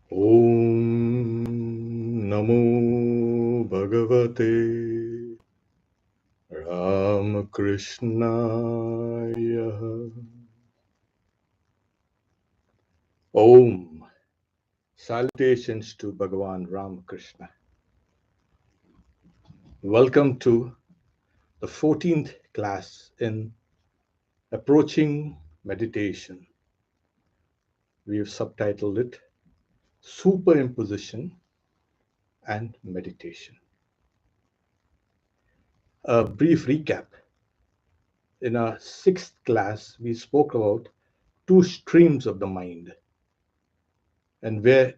Om Namo Bhagavate Ramakrishnaaya. Om. Salutations to Bhagavan Ramakrishna. Welcome to the 14th class in Approaching Meditation. We have subtitled it Superimposition and Meditation. A brief recap. In our 6th class, we spoke about two streams of the mind, and where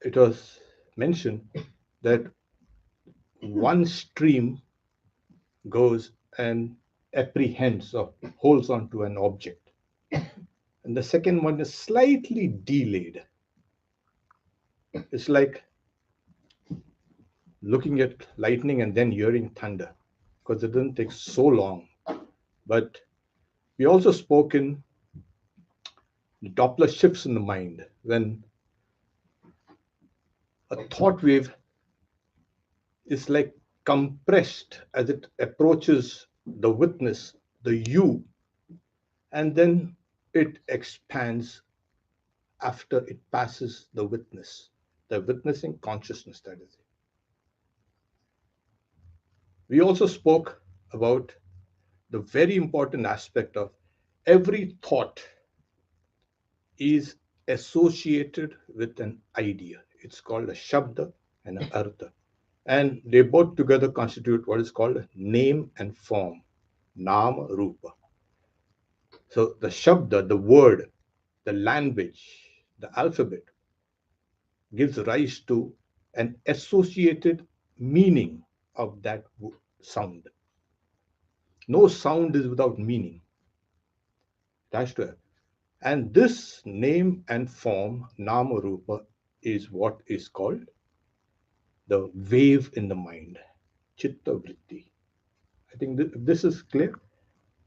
it was mentioned that one stream goes and apprehends or holds on to an object, and the second one is slightly delayed. It's like looking at lightning and then hearing thunder, because it doesn't take so long. But we also spoke in the Doppler shifts in the mind, when a thought wave is like compressed as it approaches the witness, the you, and then it expands after it passes the witness, the witnessing consciousness, that is. We also spoke about the very important aspect of every thought is associated with an idea. It's called a shabda and an artha. And they both together constitute what is called a name and form, nama, rupa. So the shabda, the word, the language, the alphabet, gives rise to an associated meaning of that sound. No sound is without meaning. Attached to it. And this name and form, nama rupa, is what is called the wave in the mind, chitta vritti. I think this is clear.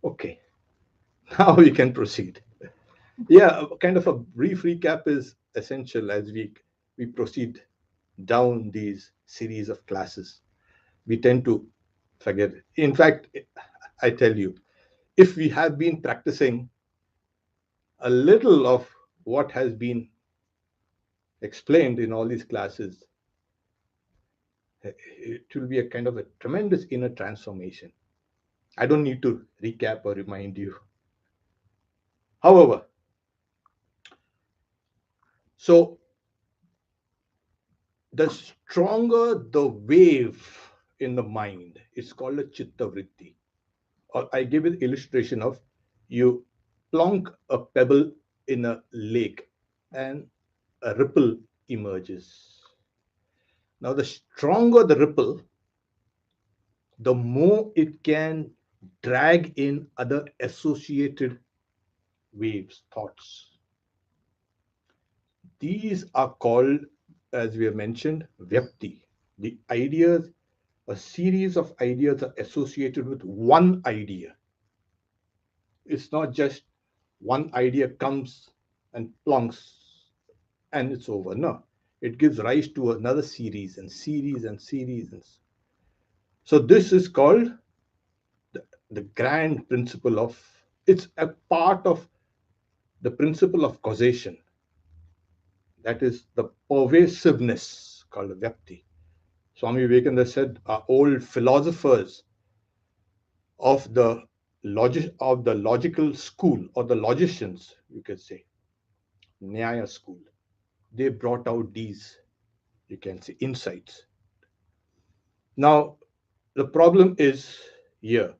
Okay, now we can proceed. Yeah, kind of a brief recap is essential as we proceed down these series of classes. We tend to forget it. In fact, I tell you, if we have been practicing a little of what has been explained in all these classes, it will be a kind of a tremendous inner transformation. I don't need to recap or remind you. However, so the stronger the wave in the mind, it's called a chitta vritti. Or I give an illustration of you plonk a pebble in a lake and a ripple emerges. Now, the stronger the ripple, the more it can drag in other associated waves, thoughts. These are called, as we have mentioned, vyakti. The ideas, a series of ideas are associated with one idea. It's not just one idea comes and plonks and it's over. No, it gives rise to another series and series and series. So this is called the grand principle of, it's a part of the principle of causation. That is the pervasiveness called vyakti. Swami Vivekananda said our old philosophers of the logical school, or the logicians, you could say, Nyaya school, they brought out these, you can say, insights. Now, the problem is here.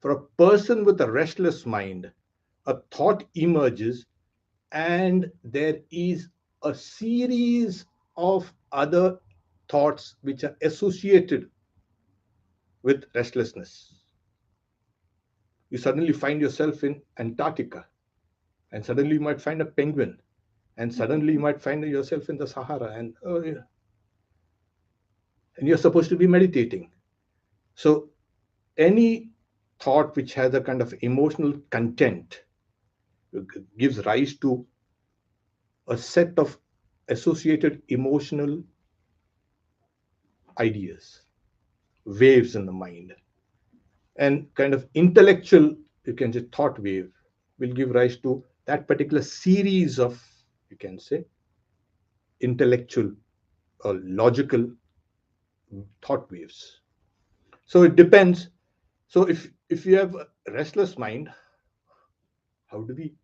For a person with a restless mind, a thought emerges and there is a series of other thoughts which are associated with restlessness. You suddenly find yourself in Antarctica, and suddenly you might find a penguin, and suddenly you might find yourself in the Sahara, and you're supposed to be meditating. So any thought which has a kind of emotional content gives rise to a set of associated emotional ideas, waves in the mind, and kind of intellectual, you can say, thought wave will give rise to that particular series of, you can say, intellectual or logical thought waves. So it depends. So if you have a restless mind, how do we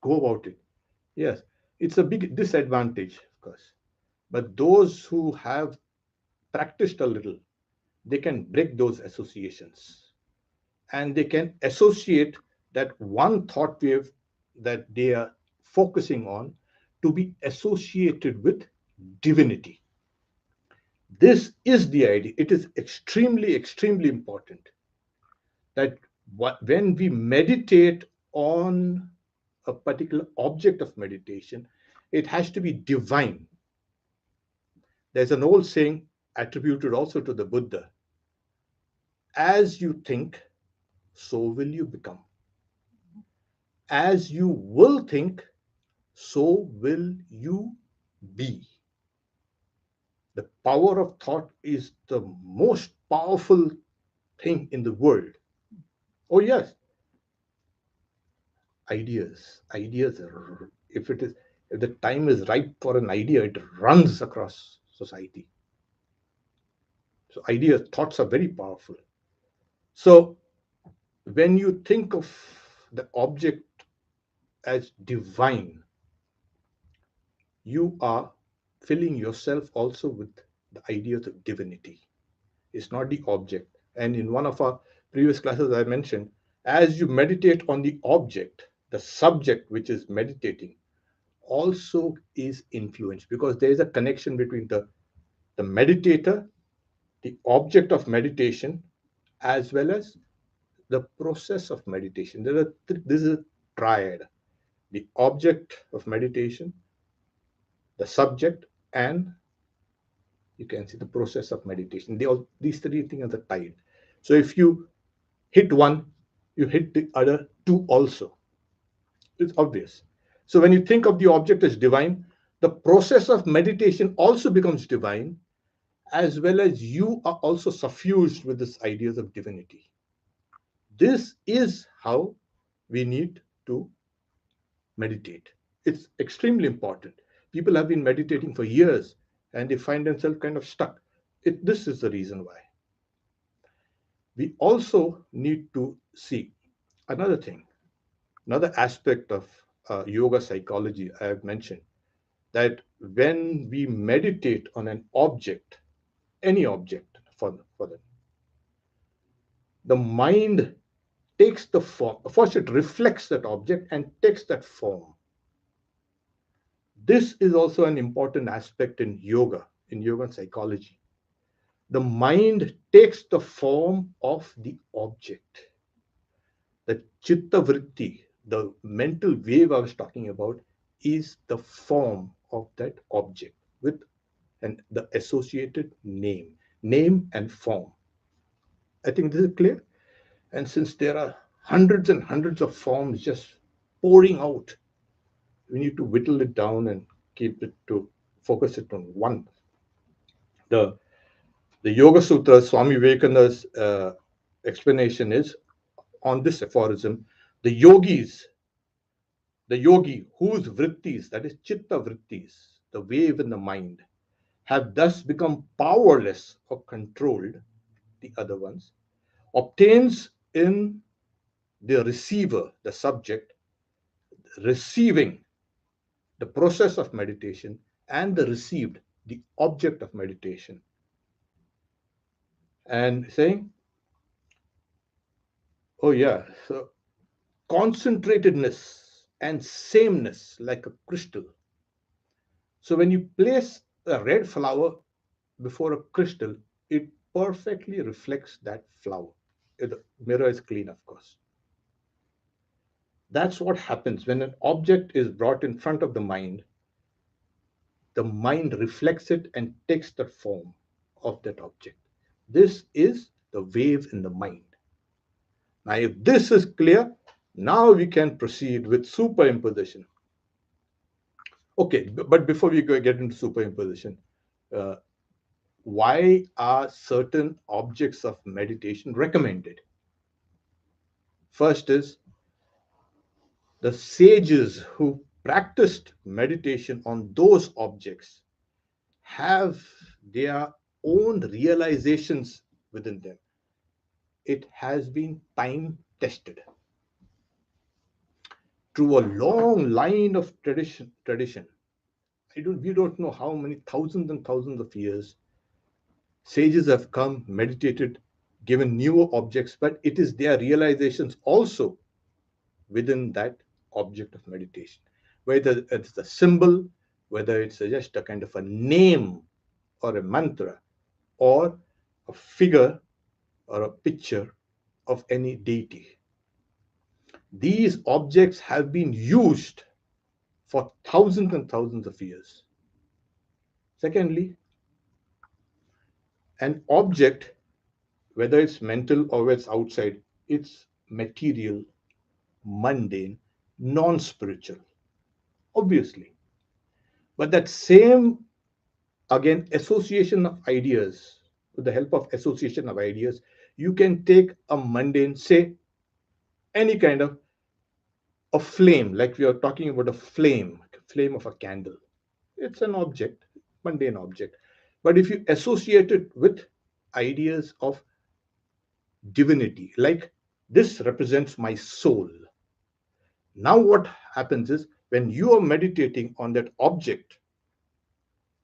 go about it? Yes, it's a big disadvantage, of course. But those who have practiced a little, they can break those associations, and they can associate that one thought wave that they are focusing on to be associated with divinity. This is the idea. It is extremely, extremely important that when we meditate on a particular object of meditation, it has to be divine. There's an old saying attributed also to the Buddha: as you think, so will you become. As you will think, so will you be. The power of thought is the most powerful thing in the world. Oh, yes, ideas are, if the time is ripe for an idea, it runs across society. So ideas, thoughts are very powerful. So when you think of the object as divine, you are filling yourself also with the ideas of divinity. It's not the object. And in one of our previous classes, I mentioned, as you meditate on the object, the subject which is meditating also is influenced, because there is a connection between the meditator, the object of meditation, as well as the process of meditation. This is a triad: the object of meditation, the subject, and you can see the process of meditation. These three things are tied. So if you hit one, you hit the other two also. It's obvious. So when you think of the object as divine, the process of meditation also becomes divine, as well as you are also suffused with these ideas of divinity. This is how we need to meditate. It's extremely important. People have been meditating for years and they find themselves kind of stuck. This is the reason why. We also need to see another thing, another aspect of yoga psychology I have mentioned, that when we meditate on an object, any object for them, the mind takes the form. First, it reflects that object and takes that form. This is also an important aspect in yoga and psychology. The mind takes the form of the object. The chitta vritti, the mental wave I was talking about, is the form of that object with the associated name and form. I think this is clear. And since there are hundreds and hundreds of forms just pouring out, we need to whittle it down and keep it to focus it on one. The Yoga Sutra, Swami Vivekananda's explanation is on this aphorism: the yogi whose vrittis, that is chitta vrittis, the wave in the mind, have thus become powerless or controlled, the other ones, obtains in the receiver, the subject, receiving the process of meditation, and the received, the object of meditation. And saying, oh yeah, so concentratedness and sameness like a crystal. So when you place a red flower before a crystal, it perfectly reflects that flower. The mirror is clean, of course. That's what happens when an object is brought in front of the mind. The mind reflects it and takes the form of that object. This is the wave in the mind. Now, if this is clear, now we can proceed with superimposition. Okay, but before we get into superimposition, uh, why are certain objects of meditation recommended? First is the sages who practiced meditation on those objects have their own realizations within them. It has been time tested through a long line of tradition. We don't know how many thousands and thousands of years sages have come, meditated, given newer objects, but it is their realizations also within that object of meditation. Whether it's a symbol, whether it's just a kind of a name or a mantra, or a figure or a picture of any deity. These objects have been used for thousands and thousands of years. Secondly, an object, whether it's mental or whether it's outside, it's material, mundane, non spiritual, obviously. But that same, again, association of ideas, with the help of association of ideas, you can take a mundane, say, any kind of a flame, like we are talking about a flame of a candle. It's an object, mundane object. But if you associate it with ideas of divinity, like this represents my soul. Now, what happens is when you are meditating on that object,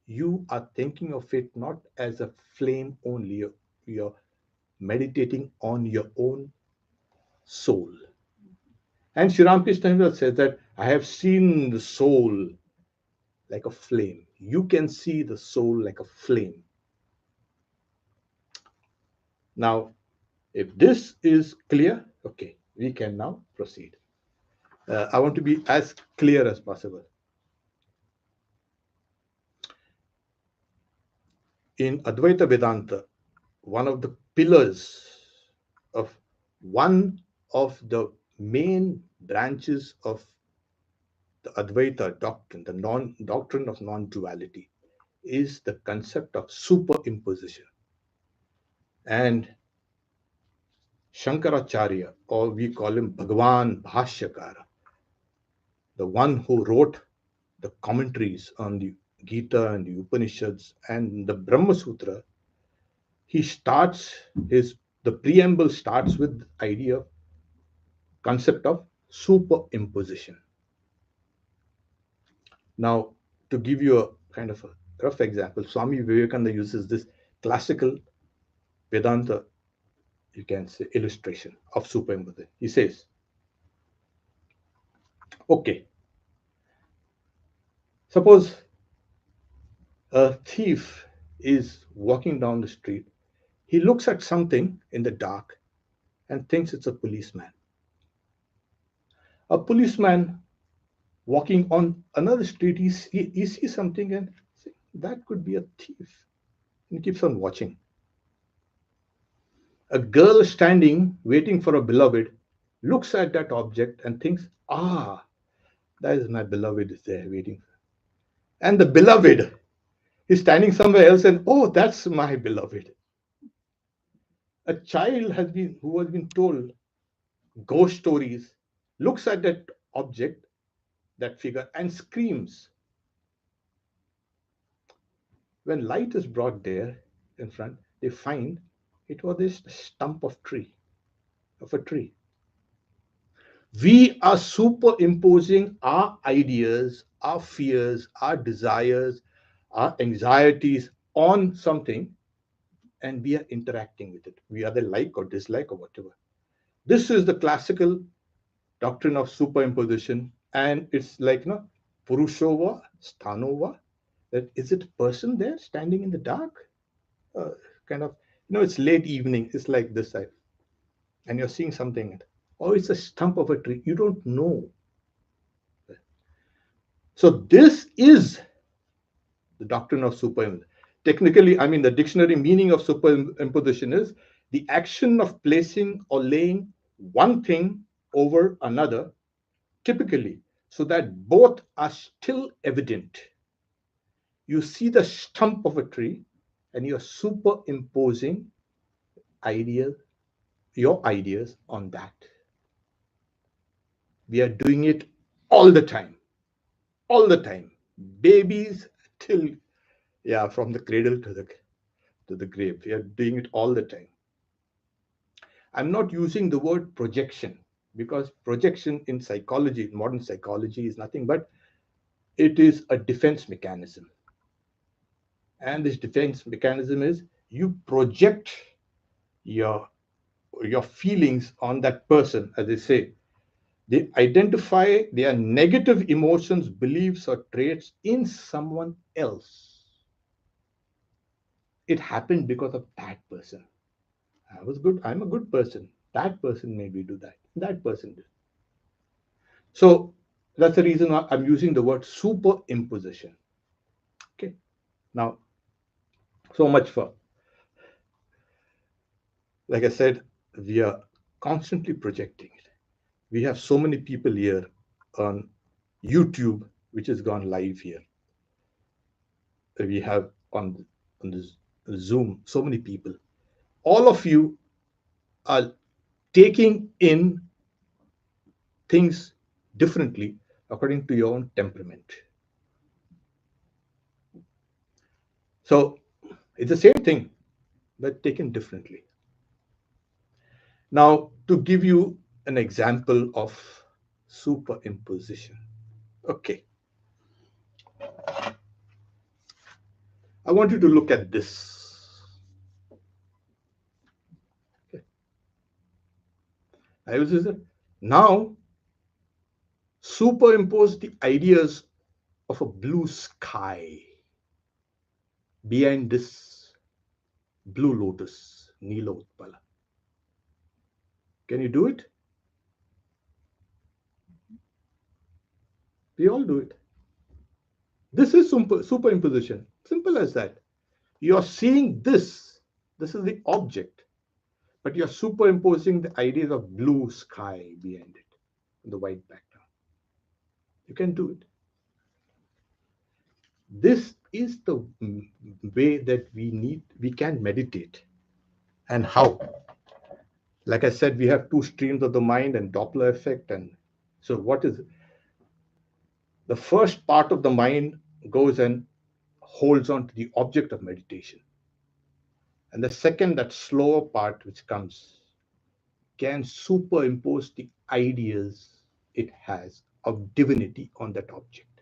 you are thinking of it not as a flame only, you're meditating on your own soul. And Sri Ramakrishna says that I have seen the soul like a flame. You can see the soul like a flame. Now, if this is clear, okay, we can now proceed. I want to be as clear as possible. In Advaita Vedanta, one of the pillars of one of the main branches of the Advaita doctrine, the doctrine of non-duality, is the concept of superimposition. And Shankaracharya, or we call him Bhagavan Bhashyakara, the one who wrote the commentaries on the Gita and the Upanishads and the Brahma Sutra, he starts the preamble starts with the idea, concept of superimposition. Now, to give you a kind of a rough example, Swami Vivekananda uses this classical Vedanta, you can say, illustration of superimposition. He says, okay, suppose a thief is walking down the street. He looks at something in the dark and thinks it's a policeman. A policeman walking on another street, he sees something and says, that could be a thief. And he keeps on watching. A girl standing, waiting for a beloved, looks at that object and thinks, that is my beloved is there waiting. And the beloved is standing somewhere else and, that's my beloved. A child who has been told ghost stories, looks at that object, that figure, and screams. When light is brought there in front, they find it was this stump of a tree. We are superimposing our ideas, our fears, our desires, our anxieties on something, and we are interacting with it. We either like or dislike or whatever. This is the classical doctrine of superimposition, and it's like, Purushova, Sthanova, that is it a person there standing in the dark? Kind of, it's late evening, it's like this side, and you're seeing something, or it's a stump of a tree, you don't know. So this is the doctrine of superimposition. Technically, I mean, the dictionary meaning of superimposition is the action of placing or laying one thing over another, typically so that both are still evident. You see the stump of a tree and you're superimposing ideas, your ideas on that. We are doing it all the time, all the time. Babies till, yeah, from the cradle to the grave. We are doing it all the time. I'm not using the word projection because projection in psychology, in modern psychology, is nothing but it is a defense mechanism. And this defense mechanism is you project your your feelings on that person, as they say. They identify their negative emotions, beliefs, or traits in someone else. It happened because of that person. I was good. I'm a good person. That person maybe do that. That person did. So that's the reason why I'm using the word superimposition. Okay. Now, so much for, like I said, we are constantly projecting it. We have so many people here on YouTube, which has gone live here. We have on this Zoom so many people. All of you are taking in things differently according to your own temperament. So it's the same thing, but taken differently. Now, to give you an example of superimposition. Okay. I want you to look at this. Okay. Now, superimpose the ideas of a blue sky behind this blue lotus, Nila Utpala. Can you do it? We all do it. This is superimposition. Simple as that. You're seeing this. This is the object. But you're superimposing the ideas of blue sky behind it, the white background. You can do it. This is the way that we can meditate. And how? Like I said, we have two streams of the mind and Doppler effect. And so what is it? The first part of the mind goes and holds on to the object of meditation. And the second, that slower part which comes, can superimpose the ideas it has of divinity on that object.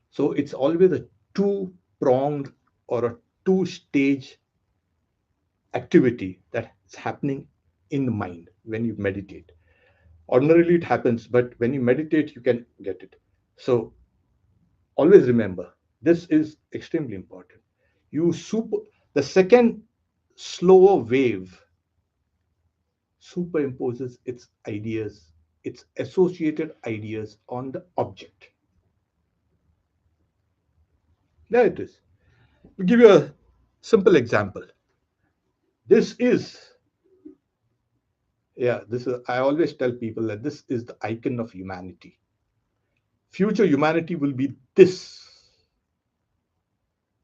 So it's always a two-pronged or a two-stage activity that's happening in the mind when you meditate. Ordinarily it happens, but when you meditate, you can get it. So always remember, this is extremely important. The second slower wave superimposes its ideas, its associated ideas on the object. There it is. To give you a simple example, this is, I always tell people that this is the icon of humanity. Future humanity will be this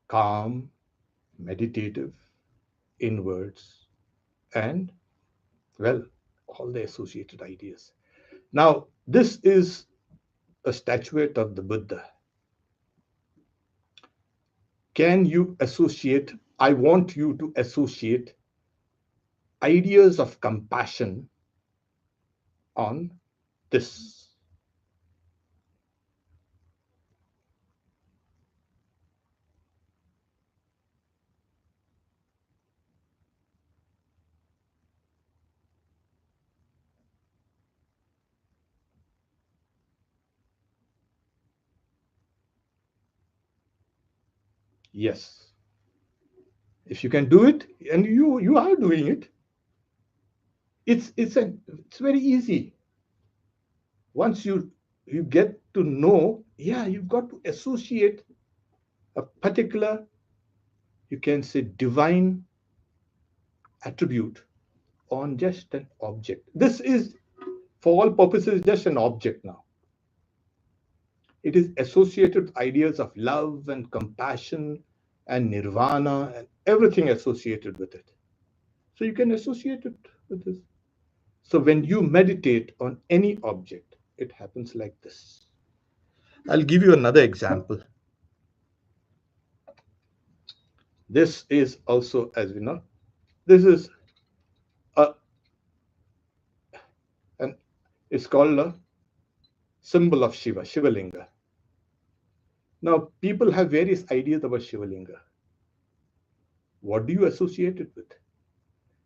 calm, meditative, inwards, and, well, all the associated ideas. Now, this is a statuette of the Buddha. Can you associate? I want you to associate ideas of compassion on this. Yes. If you can do it, and you are doing it, it's very easy. Once you get to know, yeah, you've got to associate a particular, you can say, divine attribute on just an object. This is, for all purposes, just an object now. It is associated with ideas of love and compassion and nirvana and everything associated with it. So you can associate it with this. So when you meditate on any object, it happens like this. I'll give you another example. This is also, as we know, this is a, an, it's called a symbol of Shiva, Shivalinga. Now, people have various ideas about Shivalinga. What do you associate it with?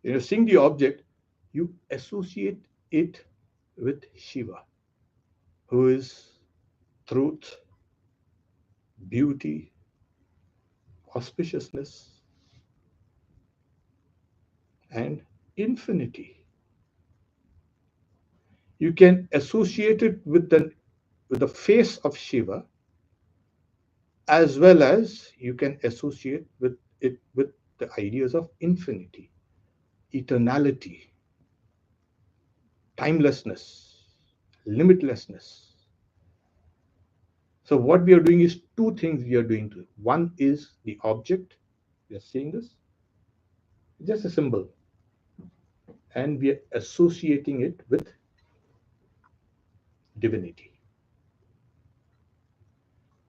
When you're seeing the object, you associate it with Shiva, who is truth, beauty, auspiciousness, and infinity. You can associate it with the face of Shiva, as well as you can associate with it with the ideas of infinity, eternality, timelessness, limitlessness. So what we are doing is two things we are doing to it. One is the object. We are seeing this, just a symbol, and we are associating it with divinity.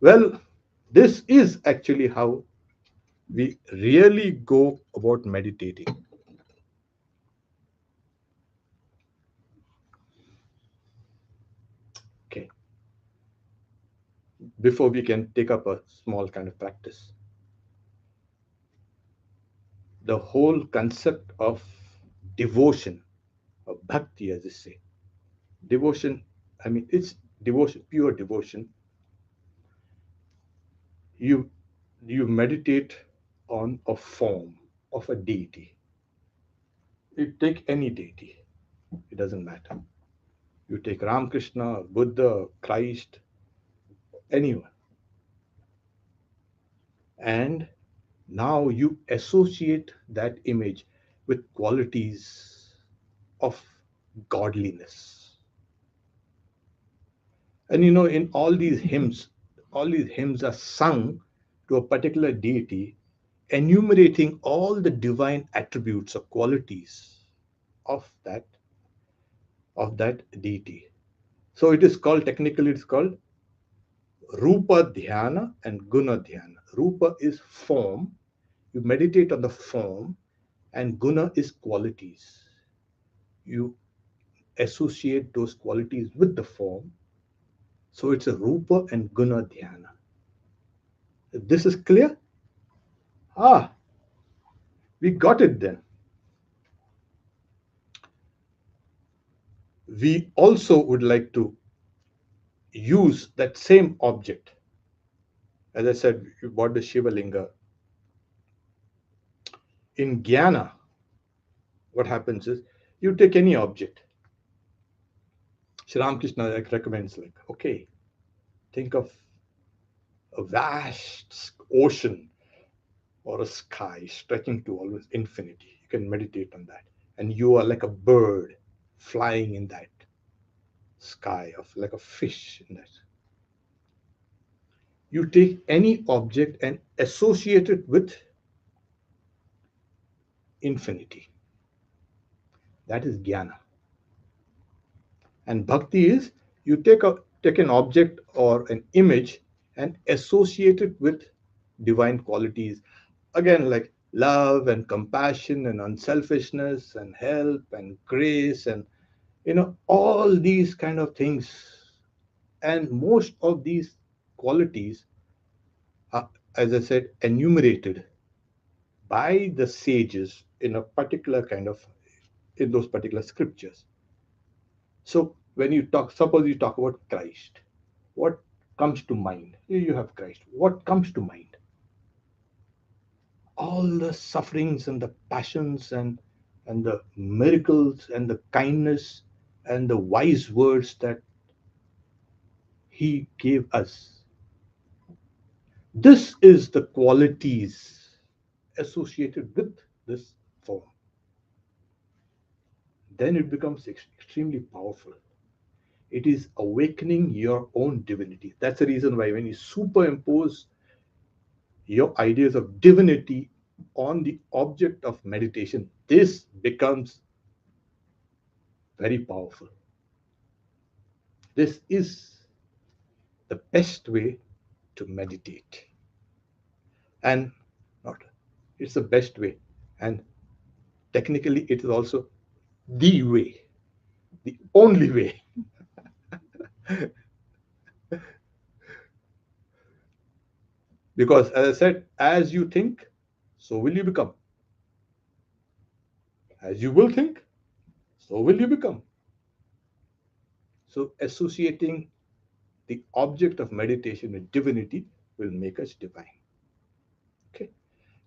Well, this is actually how we really go about meditating. Okay, before we can take up a small kind of practice, the whole concept of devotion, of bhakti, as they say, devotion, I mean, it's devotion, pure devotion. You you meditate on a form of a deity. You take any deity, it doesn't matter. You take Ramakrishna, Buddha, Christ, anyone, and now you associate that image with qualities of godliness. And in all these hymns are sung to a particular deity, enumerating all the divine attributes or qualities of that deity. So it is called, technically it's called Rupa Dhyana and Guna Dhyana. Rupa is form. You meditate on the form, and Guna is qualities. You associate those qualities with the form. So it's a Rupa and Guna Dhyana. If this is clear? Ah, we got it then. We also would like to use that same object. As I said, you bought the Shiva Linga. In Jnana, what happens is you take any object. Sri Ramakrishna recommends, like, okay, think of a vast ocean or a sky stretching to always infinity. You can meditate on that. And you are like a bird flying in that sky, of like a fish in that. You take any object and associate it with infinity. That is jnana. And bhakti is you take an object or an image and associate it with divine qualities. Again, like love and compassion and unselfishness and help and grace and all these kind of things. And most of these qualities are, as I said, enumerated by the sages in a particular kind of, in those particular scriptures. So when you talk, suppose you talk about Christ, what comes to mind? You have Christ. What comes to mind? All the sufferings and the passions and the miracles and the kindness and the wise words that he gave us. This is the qualities associated with this form. Then it becomes extremely powerful. It is awakening your own divinity. That's the reason why when you superimpose your ideas of divinity on the object of meditation, this becomes very powerful. This is the best way to meditate. And not, it's the best way. And technically, it is also the way, the only way. Because, as I said, as you think, so will you become. As you will think, so will you become. So, associating the object of meditation with divinity will make us divine. Okay.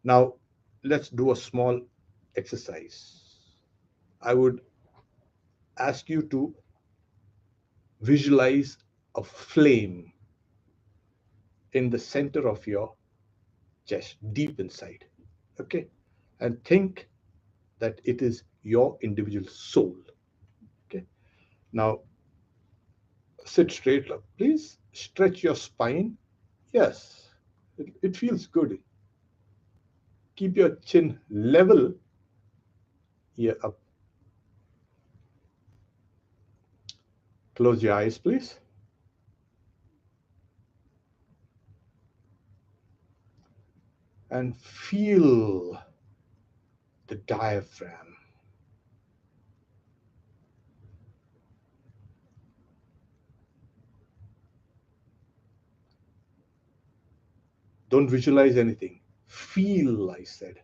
Now, let's do a small exercise. I would ask you to visualize a flame in the center of your chest, deep inside. Okay. And think that it is your individual soul. Okay. Now, sit straight up. Please stretch your spine. Yes, it feels good. Keep your chin level, ear up. Close your eyes, please. And feel the diaphragm. Don't visualize anything. Feel, I said.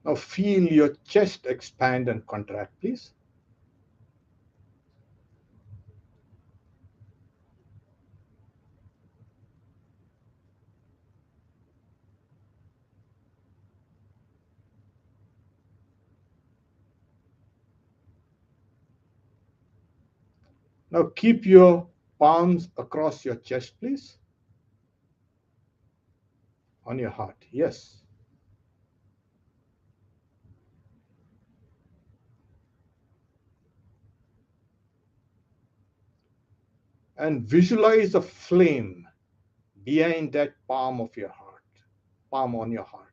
Now feel your chest expand and contract, please. Now keep your palms across your chest, please. On your heart, yes. And visualize a flame behind that palm of your heart, palm on your heart.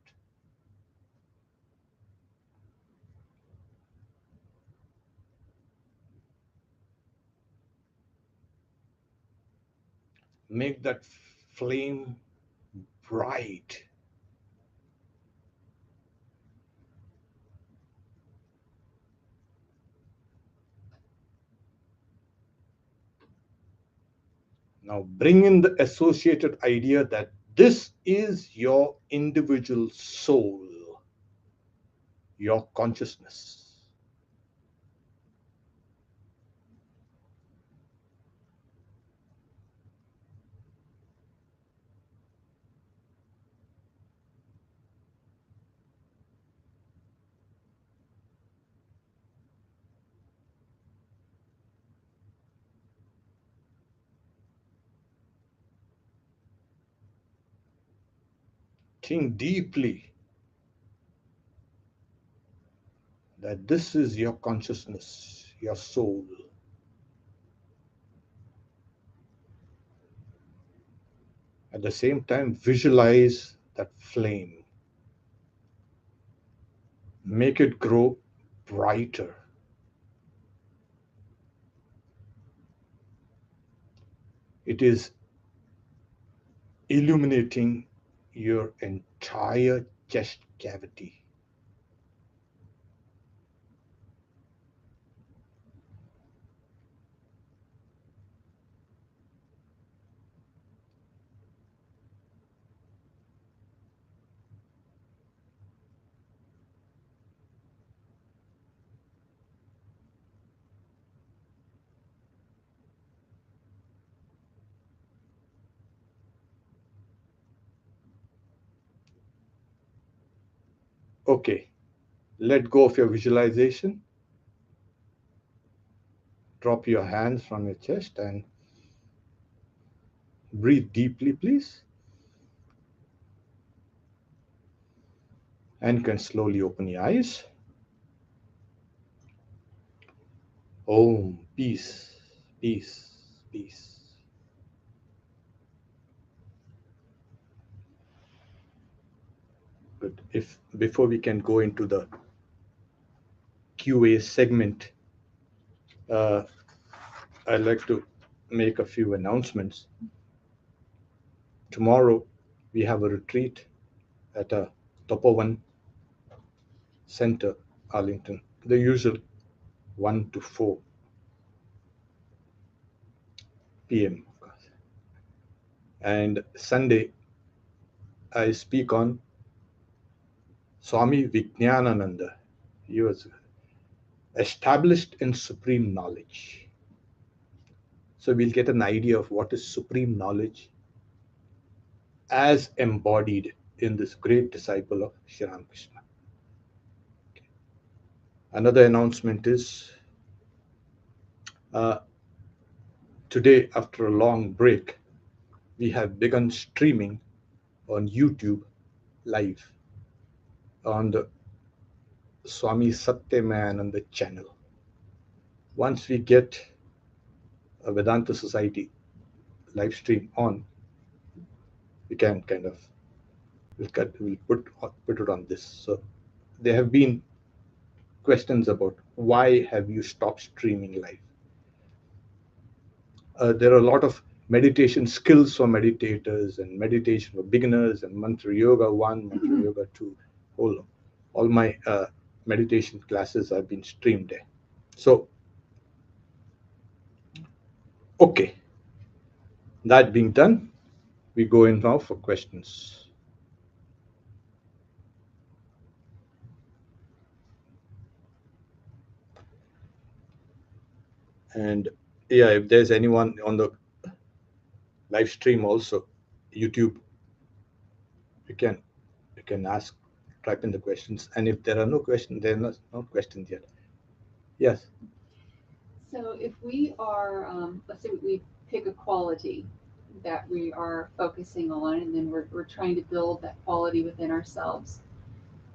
Make that flame bright. Now bring in the associated idea that this is your individual soul, your consciousness. Think deeply that this is your consciousness, your soul. At the same time, visualize that flame. Make it grow brighter. It is illuminating your entire chest cavity. Okay, let go of your visualization. Drop your hands from your chest and breathe deeply, please. And can slowly open your eyes. Om, peace, peace, peace. Good. If before we can go into the QA segment, uh, I'd like to make a few announcements. Tomorrow, we have a retreat at a Topovan Center, Arlington, the usual 1 to 4 p.m. of course. And Sunday, I speak on Swami Vijnanananda. He was established in supreme knowledge. So we'll get an idea of what is supreme knowledge as embodied in this great disciple of Sri Ramakrishna. Okay. Another announcement is today, after a long break, we have begun streaming on YouTube live on the Swami Satyamananda channel. Once we get a Vedanta Society live stream on, we can kind of we'll put it on this. So there have been questions about why have you stopped streaming live. There are a lot of meditation skills for meditators and meditation for beginners and mantra yoga 1, mantra yoga 2. All my meditation classes have been streamed there. So, okay, that being done, we go in now for questions. And yeah, if there's anyone on the live stream also, YouTube, you can ask, type in the questions. And if there are no questions, there are no questions yet. Yes. So if we are, let's say we pick a quality that we are focusing on, and then we're trying to build that quality within ourselves,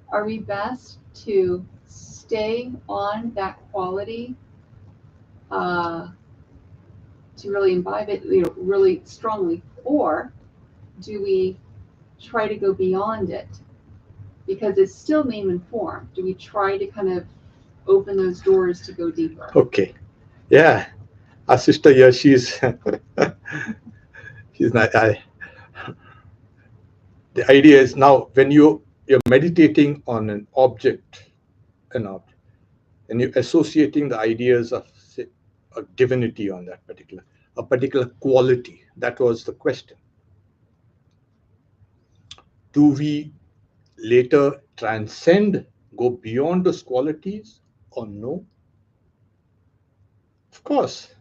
are we best to stay on that quality to really imbibe it, really strongly, or do we try to go beyond it because it's still name and form? Do we try to kind of open those doors to go deeper? Okay. Yeah. Our sister here, she's she's not. The idea is now when you're meditating on an object, and you're associating the ideas of say, a divinity on that a particular quality. That was the question. Do we later transcend, go beyond those qualities, or no? Of course,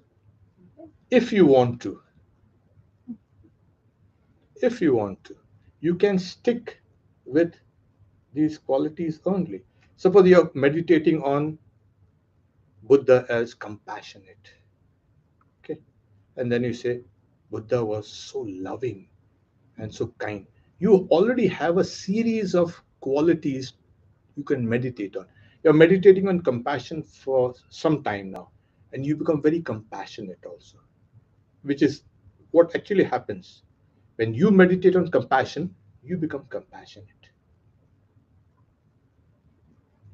if you want to, you can stick with these qualities only. Suppose you're meditating on Buddha as compassionate. Okay. And then you say, Buddha was so loving and so kind. You already have a series of qualities you can meditate on. You're meditating on compassion for some time now, and you become very compassionate also, which is what actually happens. When you meditate on compassion, you become compassionate.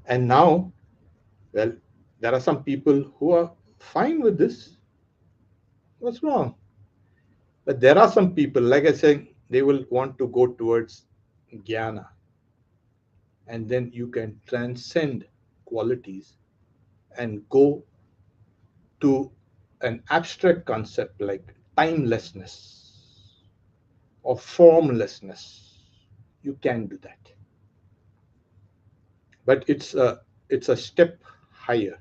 And now, well, there are some people who are fine with this. What's wrong? But there are some people, like I said, they will want to go towards Dhyana. And then you can transcend qualities and go to an abstract concept like timelessness or formlessness. You can do that. But it's a step higher.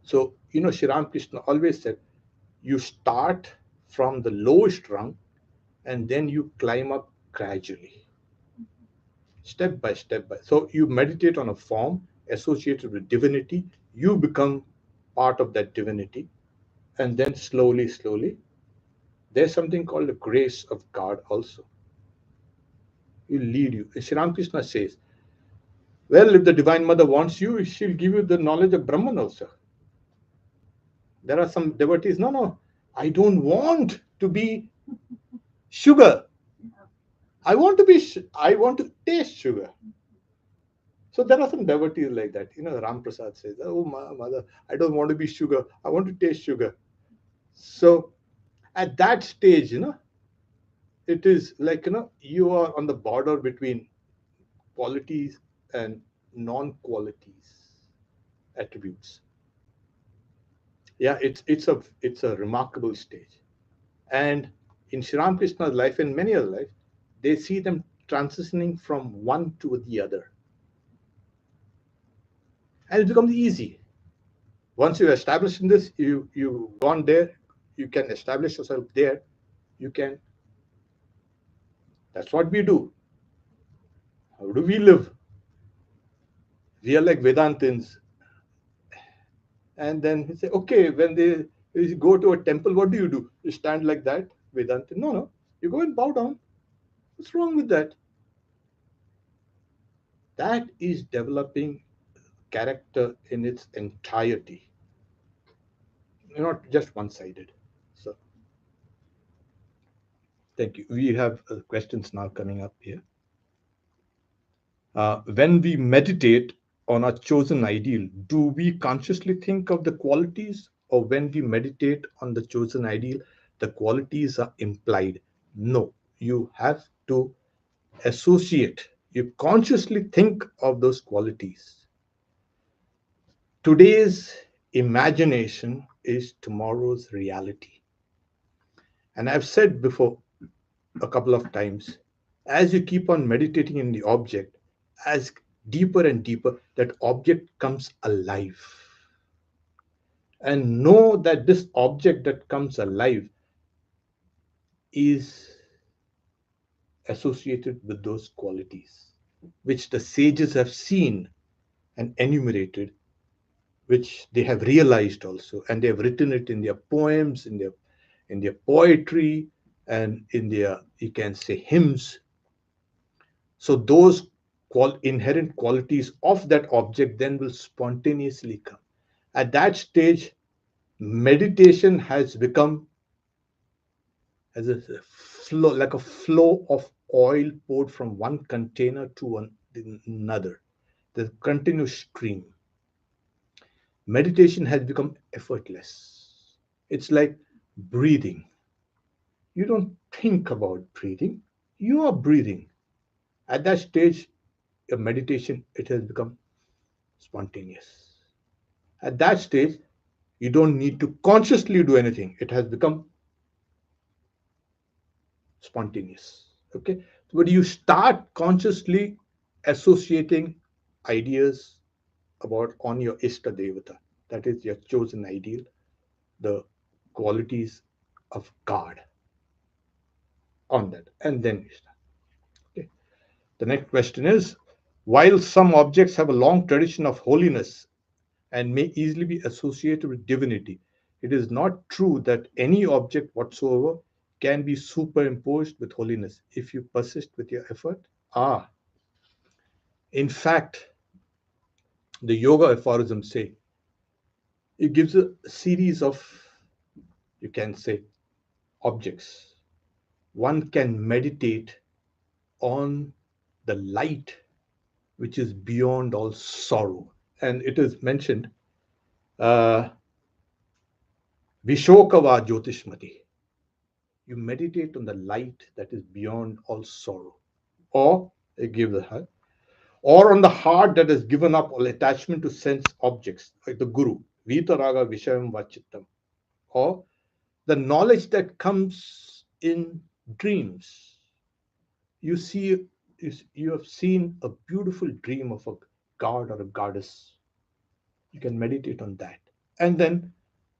So, Sri Ramakrishna always said, you start from the lowest rung and then you climb up gradually. step by step. So you meditate on a form associated with divinity, you become part of that divinity, and then slowly, slowly, there's something called the grace of God also. Will lead you. Sri Ramakrishna says, well, if the Divine Mother wants you, she'll give you the knowledge of Brahman also. There are some devotees, no, no, I don't want to be sugar. I want to be, I want to taste sugar. So there are some devotees like that. Ram Prasad says, oh, mother, I don't want to be sugar. I want to taste sugar. So at that stage, it is like, you are on the border between qualities and non-qualities attributes. Yeah, it's a remarkable stage. And in Sri Ramakrishna's life and many other lives, they see them transitioning from one to the other. And it becomes easy. Once you establish in this, you've gone there, you can establish yourself there, you can. That's what we do. How do we live? We are like Vedantins. And then he say, okay, when they go to a temple, what do? You stand like that, Vedantin? No, no. You go and bow down. What's wrong with that? That is developing character in its entirety, not just one-sided. So, thank you. We have questions now coming up here. When we meditate on our chosen ideal, do we consciously think of the qualities, or when we meditate on the chosen ideal, the qualities are implied? No, you have to associate. You consciously think of those qualities. Today's imagination is tomorrow's reality. And I've said before a couple of times, as you keep on meditating in the object, as deeper and deeper, that object comes alive. And know that this object that comes alive is associated with those qualities, which the sages have seen and enumerated, which they have realized also, and they have written it in their poems, in their poetry, and in their, you can say, hymns. So those inherent qualities of that object then will spontaneously come. At that stage, meditation has become as a flow, like a flow of oil poured from one container to another, the continuous stream. Meditation has become effortless. It's like breathing. You don't think about breathing, you are breathing. At that stage of meditation, it has become spontaneous. At that stage, you don't need to consciously do anything. It has become spontaneous. Okay. But you start consciously associating ideas about on your Ishta Devata, that is your chosen ideal, the qualities of God on that. And then you start. Okay. The next question is, while some objects have a long tradition of holiness and may easily be associated with divinity, it is not true that any object whatsoever can be superimposed with holiness if you persist with your effort. In fact, the yoga aphorisms say it gives a series of, you can say, objects. One can meditate on the light which is beyond all sorrow. And it is mentioned, uh, Vishokava Jyotishmati. You meditate on the light that is beyond all sorrow. Or, it gives a heart, or on the heart that has given up all attachment to sense objects, like the Guru, Vitaraga Vishayam Vachittam. Or the knowledge that comes in dreams. You see, you have seen a beautiful dream of a god or a goddess. You can meditate on that. And then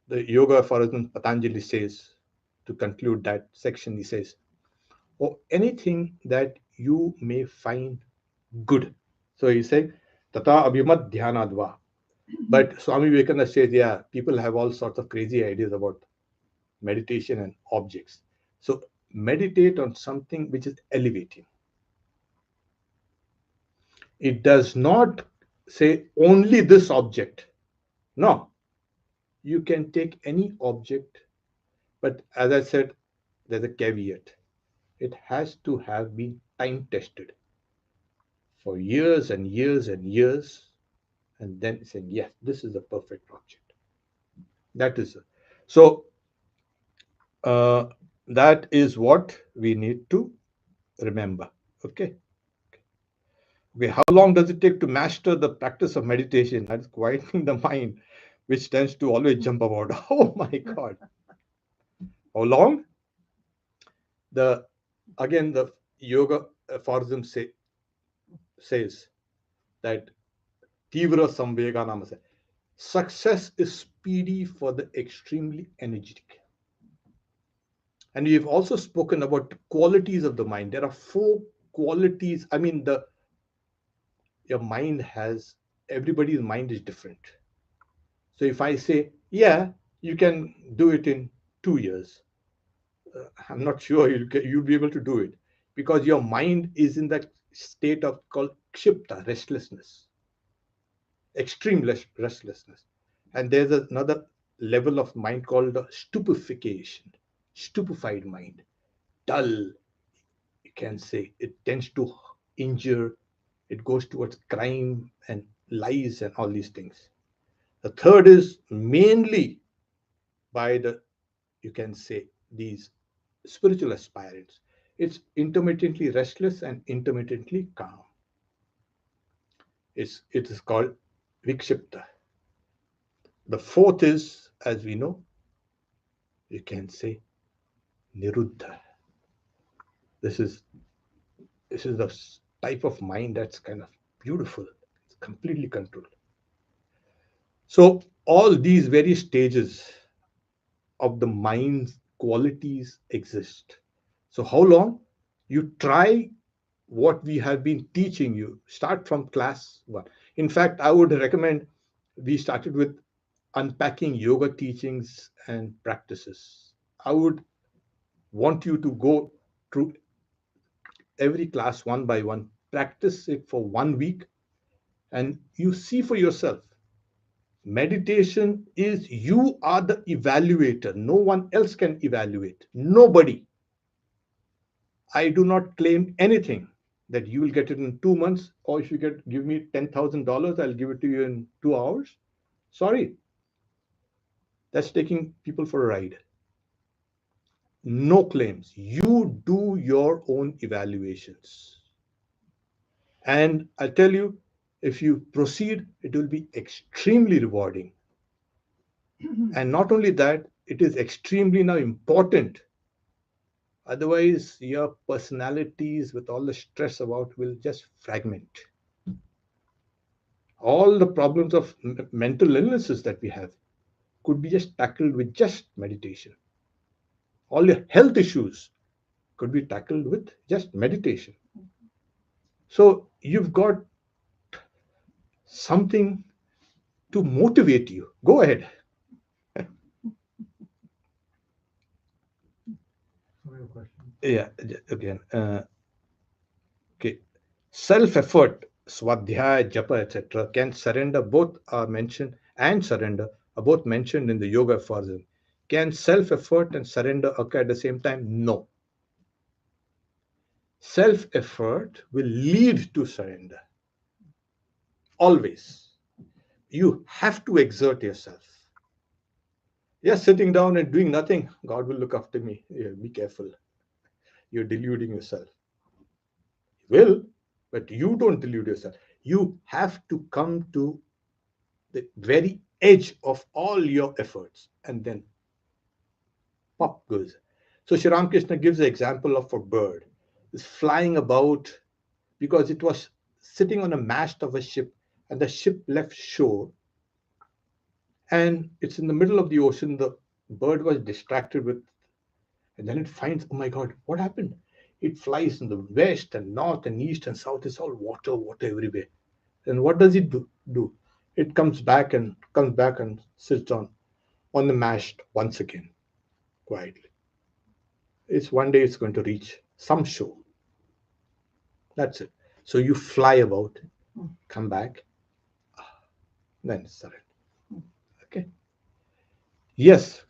the Yoga aphorism Patanjali says, to conclude that section, he says, or anything that you may find Good. So he's saying, Tata Abhimat Dhyanadva. But Swami Vivekananda says, yeah, people have all sorts of crazy ideas about meditation and objects. So meditate on something which is elevating. It does not say only this object. No, you can take any object, but as I said, there's a caveat. It has to have been time tested for years and years and years, and then saying, yes, this is a perfect object. That is so. Uh, that is what we need to remember. Okay. Okay. How long does it take to master the practice of meditation? That is quieting the mind, which tends to always jump about. Oh my God. How long? The again the yoga aphorism says that Tivra Samvega Namase. Success is speedy for the extremely energetic. And we've also spoken about the qualities of the mind. There are 4 qualities. I mean, your mind has, everybody's mind is different. So if I say, yeah, you can do it in 2 years, I'm not sure you'll be able to do it, because your mind is in that state of called kshipta, restlessness, extreme restlessness. And there's another level of mind called stupefaction, stupefied mind, dull, you can say. It tends to injure, it goes towards crime and lies and all these things. The third is mainly by the, you can say, these spiritual aspirants. It's intermittently restless and intermittently calm. It is called vikshipta. The fourth is, as we know, you can say niruddha. This is the type of mind that's kind of beautiful. It's completely controlled. So all these various stages of the mind's qualities exist. So how long? You try what we have been teaching you. Start from class 1. In fact, I would recommend we started with unpacking yoga teachings and practices. I would want you to go through every class one by one, practice it for 1 week, and you see for yourself. Meditation is, you are the evaluator. No one else can evaluate. Nobody. I do not claim anything that you will get it in 2 months, or if you give me $10,000, I'll give it to you in 2 hours. Sorry, that's taking people for a ride. No claims. You do your own evaluations. And I tell you, if you proceed, it will be extremely rewarding. And not only that, it is extremely now important. Otherwise, your personalities, with all the stress about, will just fragment. All the problems of mental illnesses that we have could be just tackled with just meditation. All your health issues could be tackled with just meditation. So you've got something to motivate you. Go ahead. Yeah, again. Okay. Self-effort, swadhyaya, japa, etc., can surrender, both are mentioned, and surrender are both mentioned in the yoga aphorism. Can self-effort and surrender occur at the same time? No. Self-effort will lead to surrender. Always. You have to exert yourself. Yes, sitting down and doing nothing, God will look after me. Yeah, be careful. You're deluding yourself. He will, but you don't delude yourself. You have to come to the very edge of all your efforts, and then pop goes. So Sri Ramakrishna gives the example of a bird. It's flying about because it was sitting on a mast of a ship, and the ship left shore, and it's in the middle of the ocean. The bird was distracted with, and then it finds, oh my God, what happened? It flies in the west and north and east and south. It's all water, water everywhere. And what does it do? It comes back and sits on the mast once again, quietly. It's one day it's going to reach some shore. That's it. So you fly about, come back, then surrender. Okay. Yes.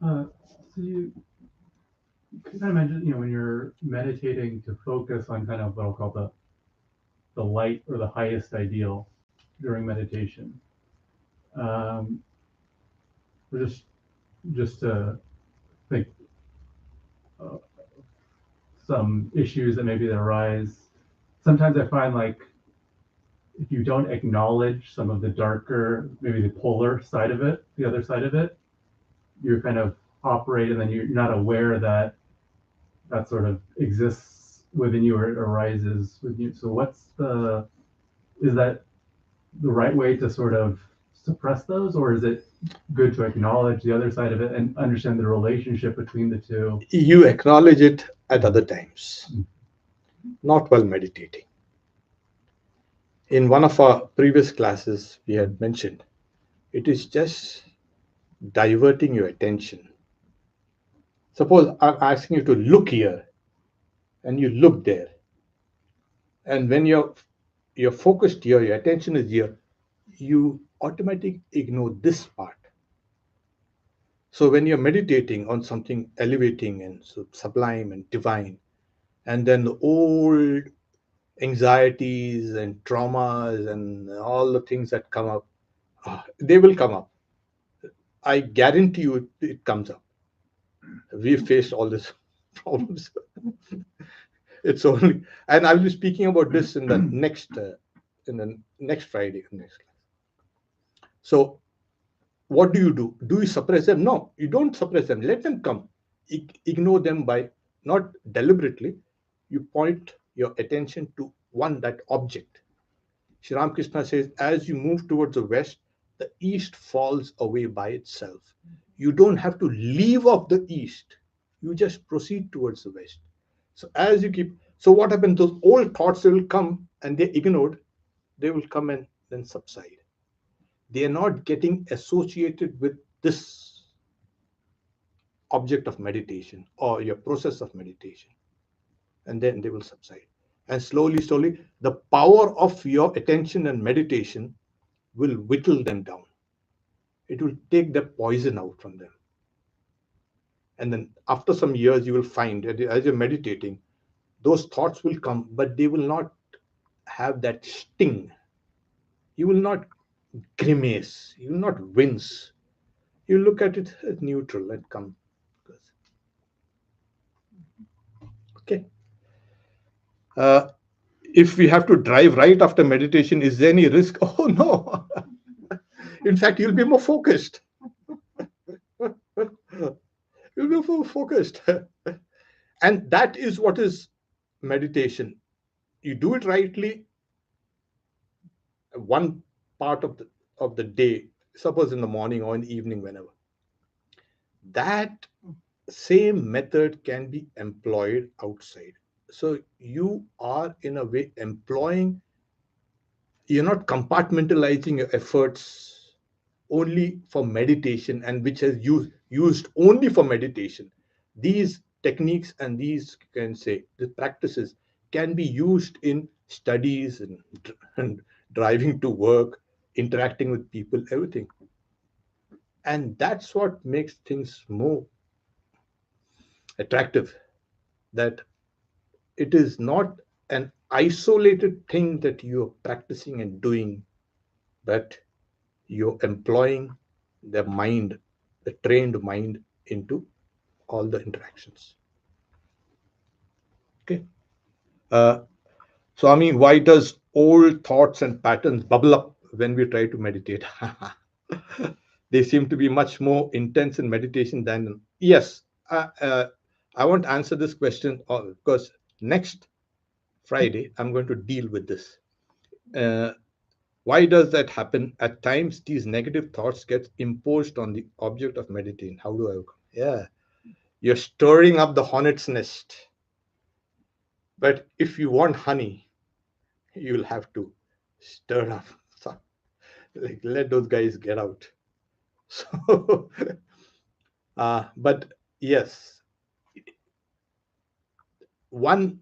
So you kind of imagine, when you're meditating, to focus on kind of what I'll call the light or the highest ideal during meditation. Just to think some issues that maybe that arise. Sometimes I find, like, if you don't acknowledge some of the darker, maybe the polar side of it, the other side of it, you're kind of operate, and then you're not aware that that sort of exists within you or arises with you. So is that the right way to sort of suppress those, or is it good to acknowledge the other side of it and understand the relationship between the two? You acknowledge it at other times, not while meditating. In one of our previous classes, we had mentioned it is just diverting your attention. Suppose I'm asking you to look here, and you look there. And when you're focused here, your attention is here, you automatically ignore this part. So when you're meditating on something elevating and sublime and divine, and then the old anxieties and traumas and all the things that come up, they will come up. I guarantee you it comes up. We've faced all these problems. It's only, and I will be speaking about this in the next Friday, next class. So what do? Do you suppress them? No, you don't suppress them. Let them come. Ignore them by not deliberately. You point your attention to that object. Sri Ramakrishna says, as you move towards the west, the east falls away by itself. You don't have to leave off the east. You just proceed towards the west. So as you keep, so what happens? Those old thoughts, they will come and they're ignored. They will come and then subside. They are not getting associated with this object of meditation or your process of meditation. And then they will subside. And slowly, slowly, the power of your attention and meditation will whittle them down. It will take the poison out from them. And then after some years, you will find that as you're meditating, those thoughts will come, but they will not have that sting. You will not grimace. You will not wince. You look at it as neutral and come. Okay. If we have to drive right after meditation, is there any risk? Oh, no. In fact, you'll be more focused. You'll be more focused. And that is what is meditation. You do it rightly, one part of the day, suppose in the morning or in the evening, whenever. That same method can be employed outside. So you are, in a way, you're not compartmentalizing your efforts only for meditation, and which is used only for meditation. These techniques and these, the practices can be used in studies and driving to work, interacting with people, everything. And that's what makes things more attractive, that it is not an isolated thing that you're practicing and doing, but you're employing the mind, the trained mind, into all the interactions. Okay. So, I mean, why does old thoughts and patterns bubble up when we try to meditate? They seem to be much more intense in meditation than. Yes, I won't answer this question because next Friday I'm going to deal with this. Why does that happen? At times, these negative thoughts get imposed on the object of meditation. How do I? Yeah, you're stirring up the hornet's nest. But if you want honey, you'll have to stir up. So, like, let those guys get out. So, but yes, one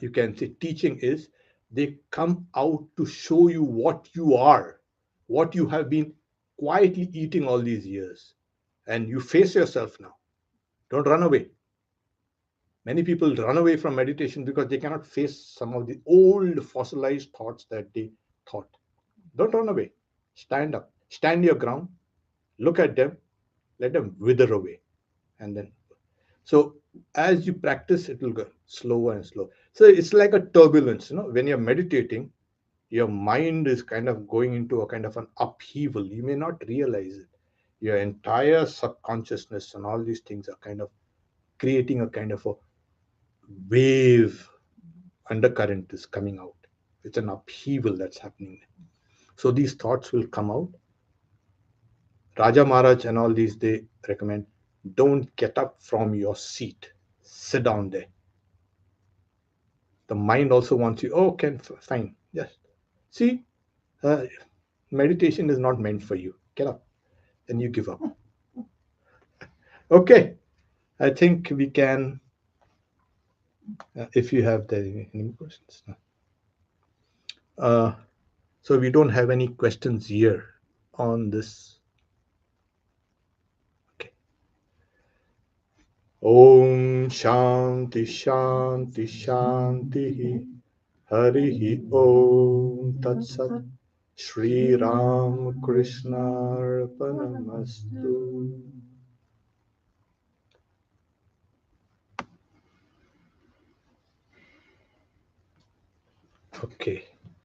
you can say teaching is they come out to show you what you are, what you have been quietly eating all these years, and you face yourself now. Don't run away. Many people run away from meditation because they cannot face some of the old fossilized thoughts that they thought. Don't run away. Stand up. Stand your ground. Look at them. Let them wither away. And then, so as you practice, it will go slower and slower. So it's like a turbulence. When you're meditating, your mind is kind of going into a kind of an upheaval. You may not realize it. Your entire subconsciousness and all these things are kind of creating a kind of a wave. Undercurrent is coming out. It's an upheaval that's happening. So these thoughts will come out. Raja Maharaj and all these, they recommend, don't get up from your seat. Sit down there. The mind also wants you, oh, fine. Yes. See, meditation is not meant for you. Get up. And you give up. Okay. I think we can, if you have any more questions. So we don't have any questions here on this. Okay. Om Shanti Shanti Shanti Harihi Om Tat Sat Shri Ram Krishna Arpanamastu. Okay.